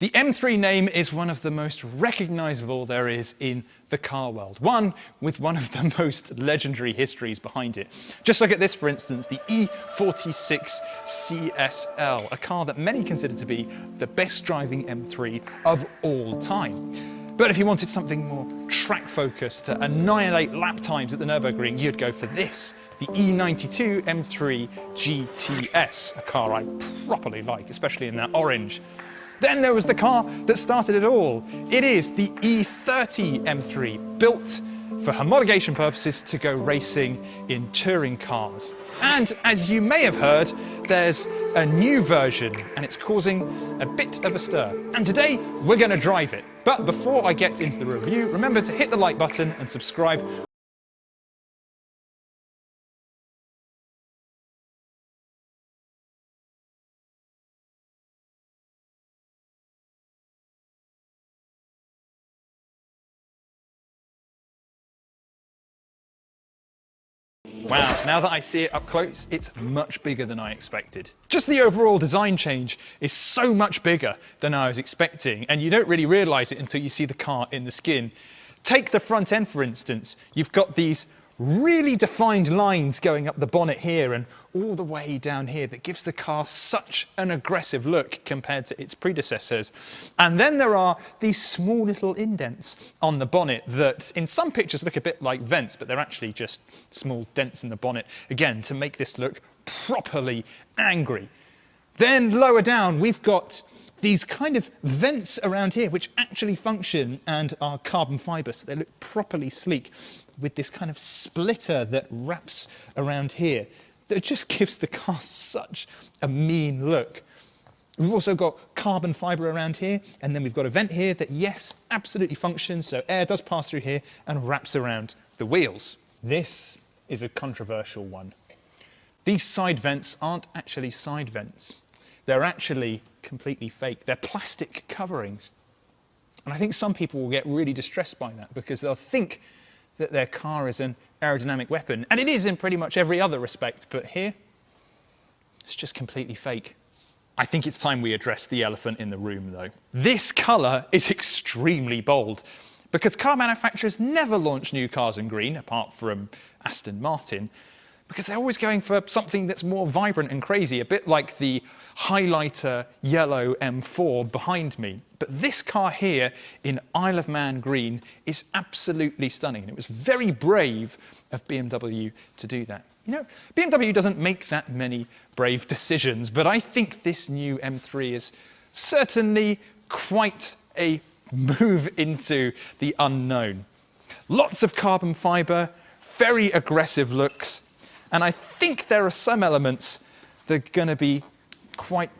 The M3 name is one of the most recognizable there is in the car world, one with one of the most legendary histories behind it. Just look at this, for instance, the E46 CSL, a car that many consider to be the best driving M3 of all time. But if you wanted something more track-focused to annihilate lap times at the Nürburgring, you'd go for this, the E92 M3 GTS, a car I properly like, especially in that orange. Then there was the car that started it all. It is the E30 M3, built for homologation purposes to go racing in touring cars. And as you may have heard, there's a new version and it's causing a bit of a stir. And today we're going to drive it. But before I get into the review, remember to hit the like button and subscribe. Wow, now that I see it up close, it's much bigger than I expected. Just the overall design change is so much bigger than I was expecting, and you don't really realise it until you see the car in the skin. Take the front end, for instance. You've got these really defined lines going up the bonnet here and all the way down here that gives the car such an aggressive look compared to its predecessors. And then there are these small little indents on the bonnet that in some pictures look a bit like vents, but they're actually just small dents in the bonnet, again, to make this look properly angry. Then lower down, we've got these kind of vents around here which actually function and are carbon fibre, so they look properly sleek, with this kind of splitter that wraps around here that just gives the car such a mean look. We've also got carbon fibre around here, and then we've got a vent here that, yes, absolutely functions, so air does pass through here and wraps around the wheels. This is a controversial one. These side vents aren't actually side vents. They're actually completely fake. They're plastic coverings. And I think some people will get really distressed by that because they'll think that their car is an aerodynamic weapon, and it is in pretty much every other respect, but here, it's just completely fake. I think it's time we address the elephant in the room, though. This colour is extremely bold, because car manufacturers never launch new cars in green, apart from Aston Martin, because they're always going for something that's more vibrant and crazy, a bit like the highlighter yellow M4 behind me. But this car here in Isle of Man green is absolutely stunning, and it was very brave of BMW to do that. You know, BMW doesn't make that many brave decisions, but I think this new M3 is certainly quite a move into the unknown. Lots of carbon fibre, very aggressive looks, and I think there are some elements that are going to be quite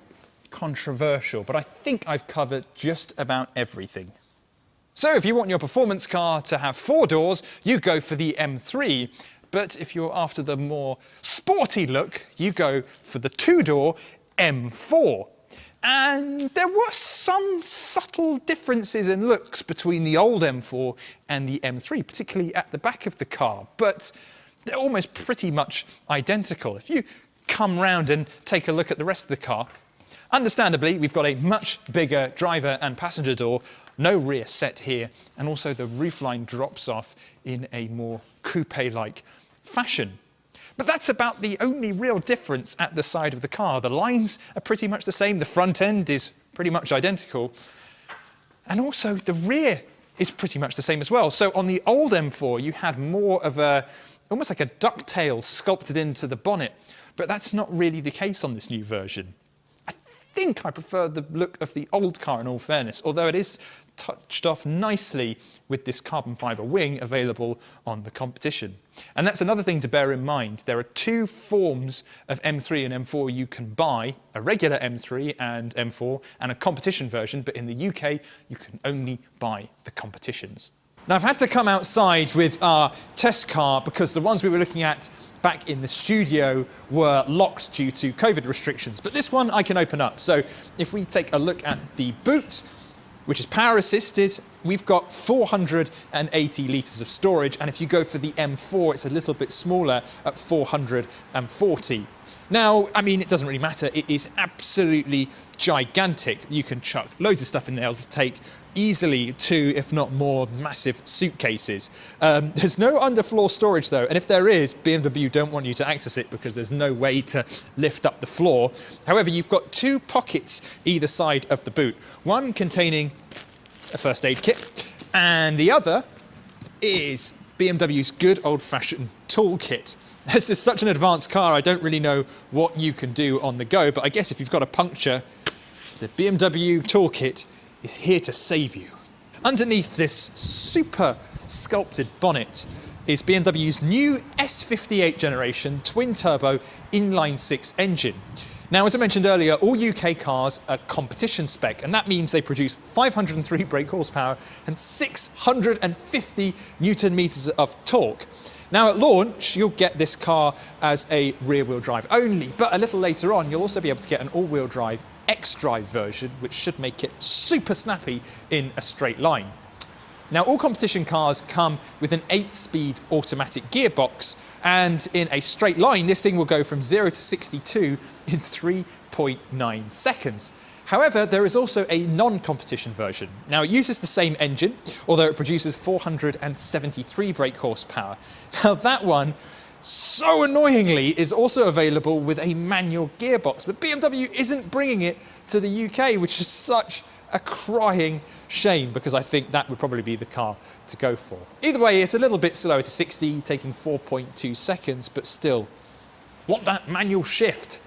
controversial, but I think I've covered just about everything. So if you want your performance car to have 4 doors, you go for the M3, but if you're after the more sporty look, you go for the 2-door M4. And there were some subtle differences in looks between the old M4 and the M3, particularly at the back of the car, but they're almost pretty much identical. If you come round and take a look at the rest of the car, understandably, we've got a much bigger driver and passenger door, no rear set here, and also the roofline drops off in a more coupe-like fashion. But that's about the only real difference at the side of the car. The lines are pretty much the same, the front end is pretty much identical, and also the rear is pretty much the same as well. So on the old M4, you had more of a almost like a ducktail sculpted into the bonnet, but that's not really the case on this new version. I think I prefer the look of the old car in all fairness, although it is touched off nicely with this carbon fibre wing available on the competition. And that's another thing to bear in mind. There are 2 forms of M3 and M4 you can buy, a regular M3 and M4 and a competition version, but in the UK you can only buy the competitions. Now, I've had to come outside with our test car because the ones we were looking at back in the studio were locked due to COVID restrictions. But this one I can open up. So if we take a look at the boot, which is power assisted, we've got 480 litres of storage. And if you go for the M4, it's a little bit smaller at 440. Now, I mean, it doesn't really matter. It is absolutely gigantic. You can chuck loads of stuff in there. It'll take easily 2, if not more, massive suitcases. There's no underfloor storage though, and if there is, BMW don't want you to access it because there's no way to lift up the floor. However, you've got 2 pockets either side of the boot, one containing a first aid kit, and the other is BMW's good old-fashioned toolkit. This is such an advanced car, I don't really know what you can do on the go, but I guess if you've got a puncture, the BMW toolkit is here to save you. Underneath this super sculpted bonnet is BMW's new S58 generation twin-turbo inline-6 engine. Now, as I mentioned earlier, all UK cars are competition spec, and that means they produce 503 brake horsepower and 650 Newton meters of torque. Now, at launch, you'll get this car as a rear-wheel drive only, but a little later on, you'll also be able to get an all-wheel drive X-Drive version, which should make it super snappy in a straight line. Now, all competition cars come with an 8-speed automatic gearbox, and in a straight line, this thing will go from 0 to 62 in 3.9 seconds. However, there is also a non-competition version. Now, it uses the same engine, although it produces 473 brake horsepower. Now, that one, so annoyingly, is also available with a manual gearbox, but BMW isn't bringing it to the UK, which is such a crying shame, because I think that would probably be the car to go for. Either way, it's a little bit slower to 60, taking 4.2 seconds, but still, want that manual shift.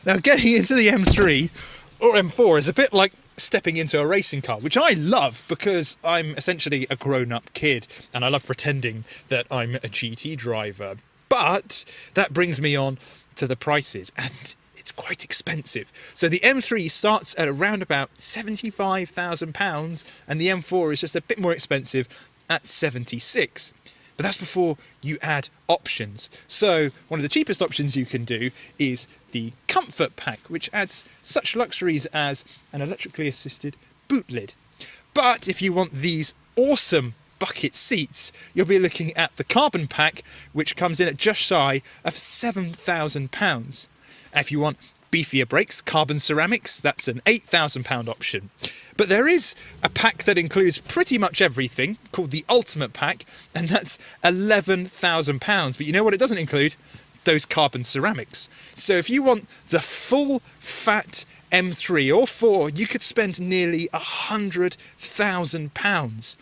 Now, getting into the M3 or M4 is a bit like stepping into a racing car, which I love because I'm essentially a grown-up kid and I love pretending that I'm a GT driver. But that brings me on to the prices, and it's quite expensive. So the M3 starts at around about £75,000 and the M4 is just a bit more expensive at 76. But that's before you add options. So one of the cheapest options you can do is the Comfort Pack, which adds such luxuries as an electrically assisted boot lid. But if you want these awesome bucket seats, you'll be looking at the Carbon Pack, which comes in at just shy of £7,000. If you want beefier brakes, carbon ceramics, that's an £8,000 option. But there is a pack that includes pretty much everything, called the Ultimate Pack, and that's £11,000. But you know what it doesn't include? Those carbon ceramics. So if you want the full fat M3 or 4, you could spend nearly £100,000.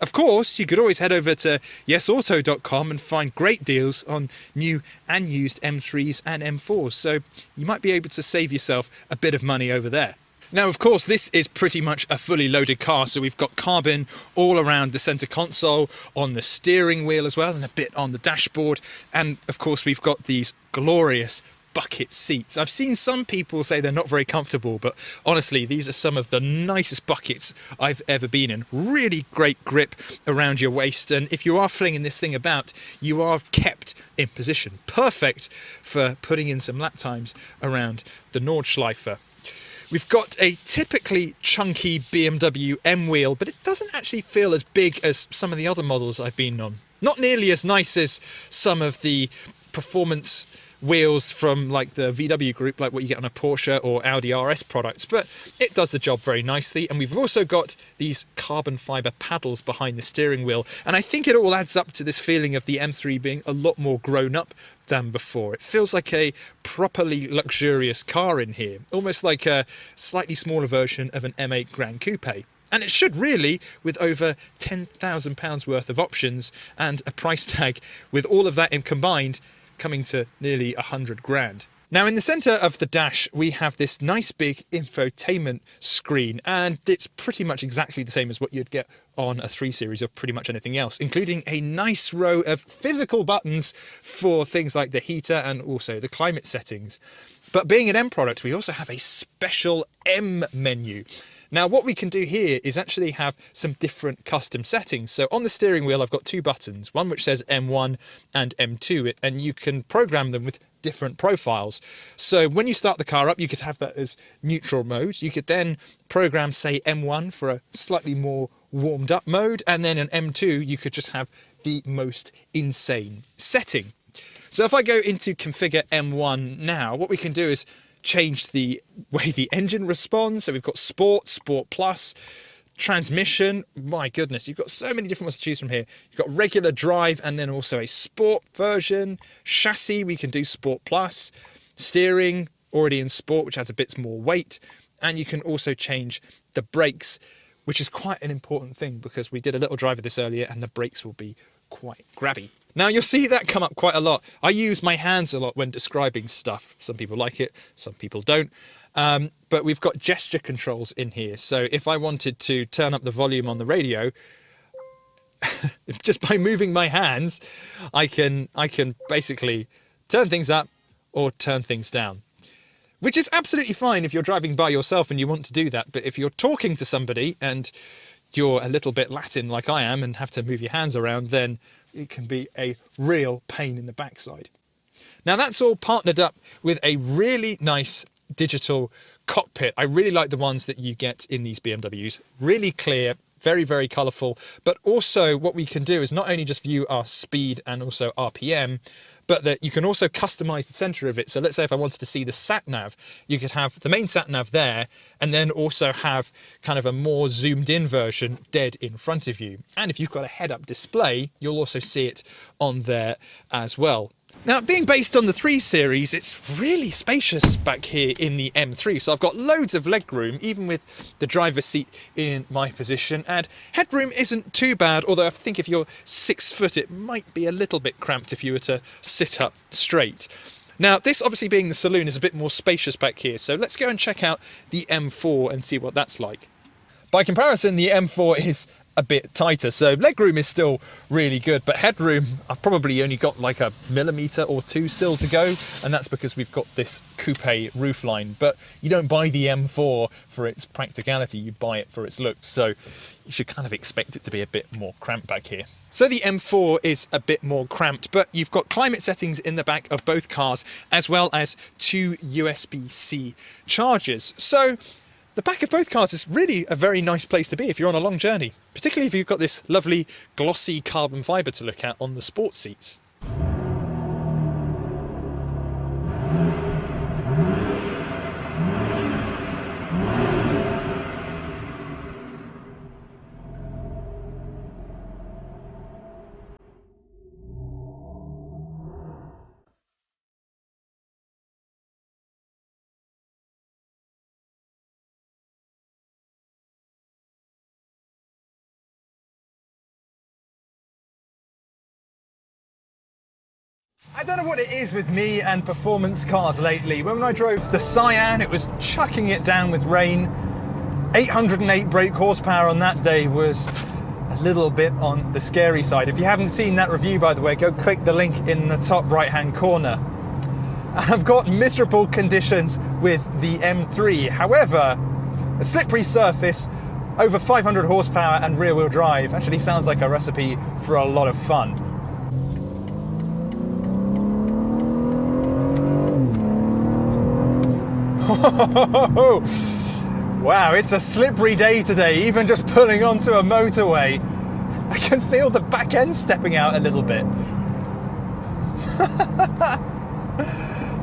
Of course, you could always head over to yesauto.com and find great deals on new and used M3s and M4s, so you might be able to save yourself a bit of money over there. Now, of course, this is pretty much a fully loaded car, so we've got carbon all around the centre console, on the steering wheel as well, and a bit on the dashboard, and of course we've got these glorious bucket seats. I've seen some people say they're not very comfortable, but honestly, these are some of the nicest buckets I've ever been in. Really great grip around your waist, and if you are flinging this thing about, you are kept in position. Perfect for putting in some lap times around the Nordschleife. We've got a typically chunky BMW M wheel, but it doesn't actually feel as big as some of the other models I've been on. Not nearly as nice as some of the performance wheels from like the VW group, like what you get on a Porsche or Audi RS products, but it does the job very nicely. And we've also got these carbon fibre paddles behind the steering wheel, and I think it all adds up to this feeling of the M3 being a lot more grown up than before. It feels like a properly luxurious car in here, almost like a slightly smaller version of an M8 Gran Coupe. And it should really, with over £10,000 worth of options and a price tag with all of that in combined, coming to nearly 100 grand. Now, in the centre of the dash, we have this nice big infotainment screen, and it's pretty much exactly the same as what you'd get on a 3 Series or pretty much anything else, including a nice row of physical buttons for things like the heater and also the climate settings. But being an M product, we also have a special M menu. Now, what we can do here is actually have some different custom settings. So on the steering wheel, I've got 2 buttons, one which says M1 and M2, and you can program them with different profiles. So when you start the car up, you could have that as neutral mode. You could then program, say, M1 for a slightly more warmed up mode, and then an M2, you could just have the most insane setting. So if I go into configure M1 now, what we can do is change the way the engine responds. So we've got Sport, Sport Plus, transmission. My goodness, you've got so many different ones to choose from here. You've got regular drive and then also a Sport version. Chassis, we can do Sport Plus. Steering, already in Sport, which has a bit more weight. And you can also change the brakes, which is quite an important thing because we did a little drive of this earlier and the brakes will be quite grabby. Now you'll see that come up quite a lot. I use my hands a lot when describing stuff. Some people like it, some people don't. But we've got gesture controls in here. So if I wanted to turn up the volume on the radio, just by moving my hands, I can basically turn things up or turn things down. Which is absolutely fine if you're driving by yourself and you want to do that. But if you're talking to somebody and you're a little bit Latin like I am and have to move your hands around, then it can be a real pain in the backside. Now that's all partnered up with a really nice digital cockpit. I really like the ones that you get in these BMWs. Really clear, very, very colourful. But also what we can do is not only just view our speed and also RPM, but that you can also customize the center of it. So let's say if I wanted to see the sat nav, you could have the main sat nav there and then also have kind of a more zoomed in version dead in front of you. And if you've got a head-up display, you'll also see it on there as well. Now, being based on the 3 Series, it's really spacious back here in the M3. So I've got loads of legroom, even with the driver's seat in my position. And headroom isn't too bad, although I think if you're 6 foot, it might be a little bit cramped if you were to sit up straight. Now, this obviously being the saloon is a bit more spacious back here. So let's go and check out the M4 and see what that's like. By comparison, the M4 is a bit tighter, so legroom is still really good, but headroom I've probably only got like a millimetre or 2 still to go, and that's because we've got this coupe roofline. But you don't buy the M4 for its practicality, you buy it for its looks, so you should kind of expect it to be a bit more cramped back here. So the M4 is a bit more cramped, but you've got climate settings in the back of both cars, as well as 2 USB-C chargers. So the back of both cars is really a very nice place to be if you're on a long journey, particularly if you've got this lovely glossy carbon fibre to look at on the sports seats. I don't know what it is with me and performance cars lately. When I drove the Cyan, it was chucking it down with rain. 808 brake horsepower on that day was a little bit on the scary side. If you haven't seen that review, by the way, go click the link in the top right-hand corner. I've got miserable conditions with the M3. However, a slippery surface, over 500 horsepower and rear-wheel drive actually sounds like a recipe for a lot of fun. Wow, it's a slippery day today, even just pulling onto a motorway. I can feel the back end stepping out a little bit.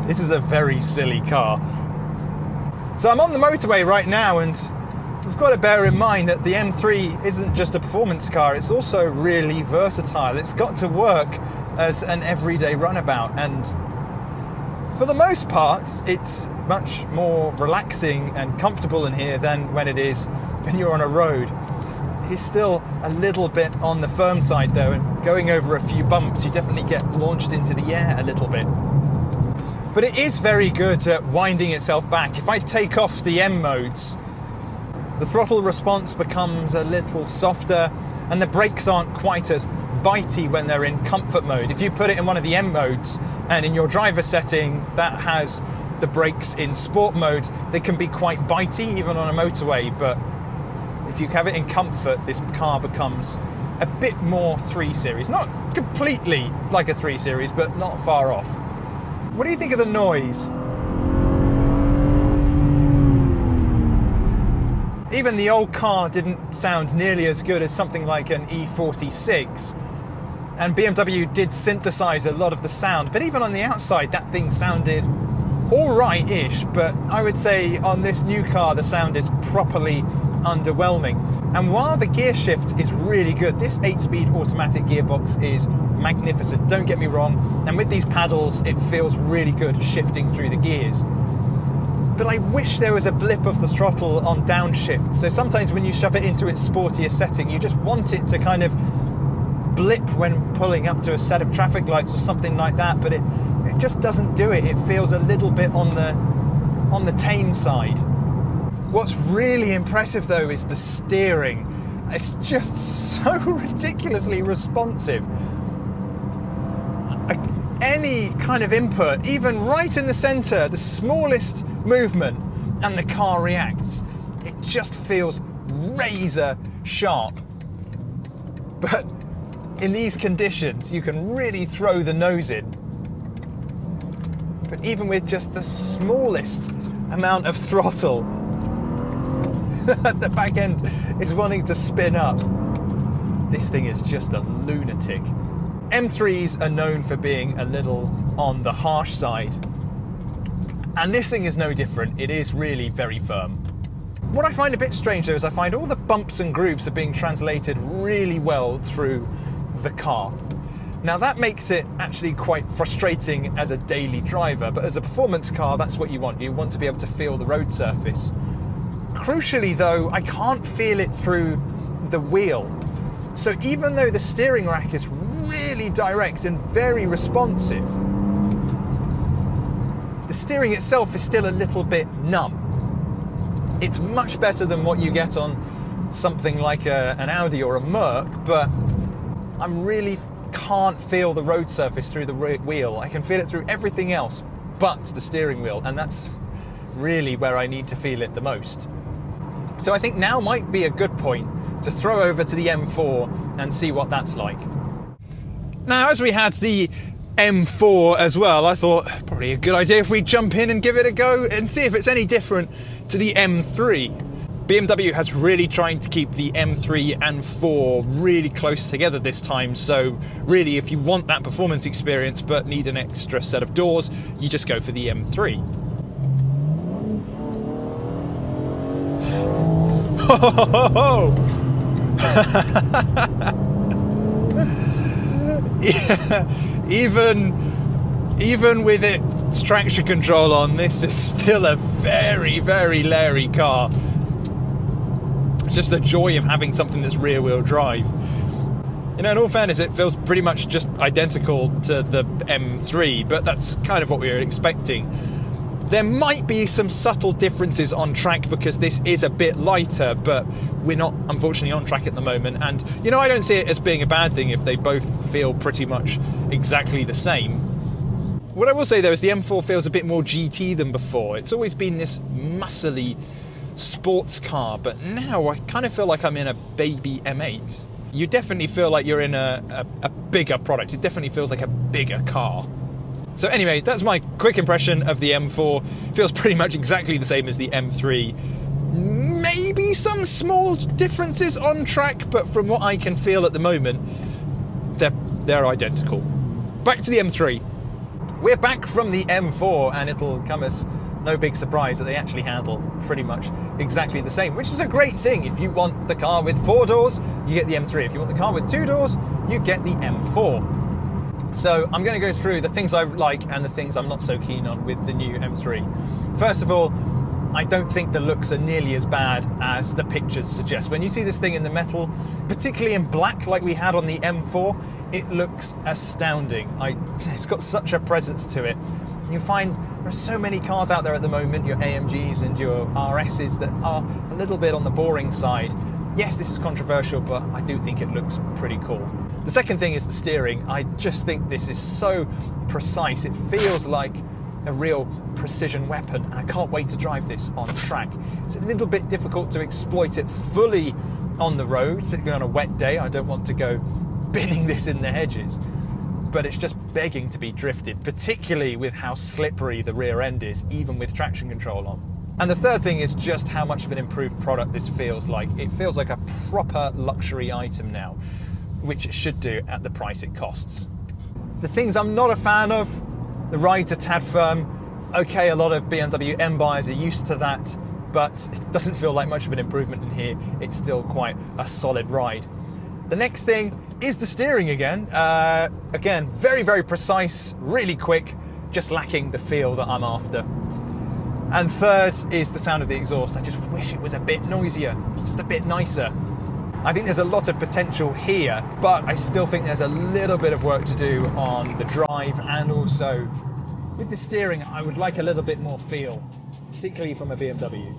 This is a very silly car. So I'm on the motorway right now, and we've got to bear in mind that the M3 isn't just a performance car, it's also really versatile. It's got to work as an everyday runabout, and for the most part, it's much more relaxing and comfortable in here than when it is when you're on a road. It is still a little bit on the firm side though, and going over a few bumps, you definitely get launched into the air a little bit. But it is very good at winding itself back. If I take off the M modes, the throttle response becomes a little softer and the brakes aren't quite as bitey when they're in comfort mode. If you put it in one of the M modes and in your driver setting that has the brakes in sport mode, they can be quite bitey even on a motorway, but if you have it in comfort, this car becomes a bit more 3 Series. Not completely like a 3 Series, but not far off. What do you think of the noise? Even the old car didn't sound nearly as good as something like an E46. And BMW did synthesize a lot of the sound, but even on the outside, that thing sounded all right-ish, but I would say on this new car, the sound is properly underwhelming. And while the gear shift is really good, this 8-speed automatic gearbox is magnificent, don't get me wrong, and with these paddles, it feels really good shifting through the gears. But I wish there was a blip of the throttle on downshift, so sometimes when you shove it into its sportier setting, you just want it to kind of blip when pulling up to a set of traffic lights or something like that, but it just doesn't do it. It feels a little bit on the tame side. What's really impressive though is the steering. It's just so ridiculously responsive. Any kind of input, even right in the center, the smallest movement, and the car reacts. It just feels razor sharp. But in these conditions, you can really throw the nose in. But even with just the smallest amount of throttle, the back end is wanting to spin up. This thing is just a lunatic. M3s are known for being a little on the harsh side, and this thing is no different. It is really very firm. What I find a bit strange though is I find all the bumps and grooves are being translated really well through the car. Now that makes it actually quite frustrating as a daily driver, but as a performance car, that's what you want. You want to be able to feel the road surface. Crucially though, I can't feel it through the wheel. So even though the steering rack is really direct and very responsive, the steering itself is still a little bit numb. It's much better than what you get on something like an Audi or a Merc, but I really can't feel the road surface through the wheel. I can feel it through everything else but the steering wheel, and that's really where I need to feel it the most. So I think now might be a good point to throw over to the M4 and see what that's like. Now, as we had the M4 as well, I thought probably a good idea if we jump in and give it a go and see if it's any different to the M3. BMW has really trying to keep the M3 and 4 really close together this time, so really if you want that performance experience but need an extra set of doors, you just go for the M3. Even with its traction control on, this is still a very, very leery car. It's just the joy of having something that's rear-wheel drive. You know, in all fairness, it feels pretty much just identical to the M3, but that's kind of what we were expecting. There might be some subtle differences on track because this is a bit lighter, but we're not, unfortunately, on track at the moment. And, you know, I don't see it as being a bad thing if they both feel pretty much exactly the same. What I will say, though, is the M4 feels a bit more GT than before. It's always been this muscly sports car, but now I kind of feel like I'm in a baby M8. You definitely feel like you're in a bigger product. It definitely feels like a bigger car. So anyway, that's my quick impression of the M4. Feels pretty much exactly the same as the M3. Maybe some small differences on track, but from what I can feel at the moment, they're identical. Back to the M3. We're back from the M4, and it'll come as no big surprise that they actually handle pretty much exactly the same, which is a great thing. If you want the car with 4 doors, you get the M3. If you want the car with 2 doors, you get the M4. So I'm going to go through the things I like and the things I'm not so keen on with the new M3. First of all, I don't think the looks are nearly as bad as the pictures suggest. When you see this thing in the metal, particularly in black like we had on the M4, it looks astounding. It's got such a presence to it. You find there are so many cars out there at the moment, your AMGs and your RSs, that are a little bit on the boring side. Yes, this is controversial, but I do think it looks pretty cool. The second thing is the steering. I just think this is so precise. It feels like a real precision weapon, and I can't wait to drive this on track. It's a little bit difficult to exploit it fully on the road, particularly on a wet day. I don't want to go binning this in the hedges, but it's just begging to be drifted, particularly with how slippery the rear end is, even with traction control on. And the third thing is just how much of an improved product this feels like. It feels like a proper luxury item now. which it should do at the price it costs. The things I'm not a fan of, the rides are tad firm. Okay, a lot of BMW M buyers are used to that, but it doesn't feel like much of an improvement in here. It's still quite a solid ride. The next thing is the steering again. Again, very, very precise, really quick, just lacking the feel that I'm after. And third is the sound of the exhaust. I just wish it was a bit noisier, just a bit nicer. I think there's a lot of potential here, but I still think there's a little bit of work to do on the drive, and also with the steering, I would like a little bit more feel, particularly from a BMW.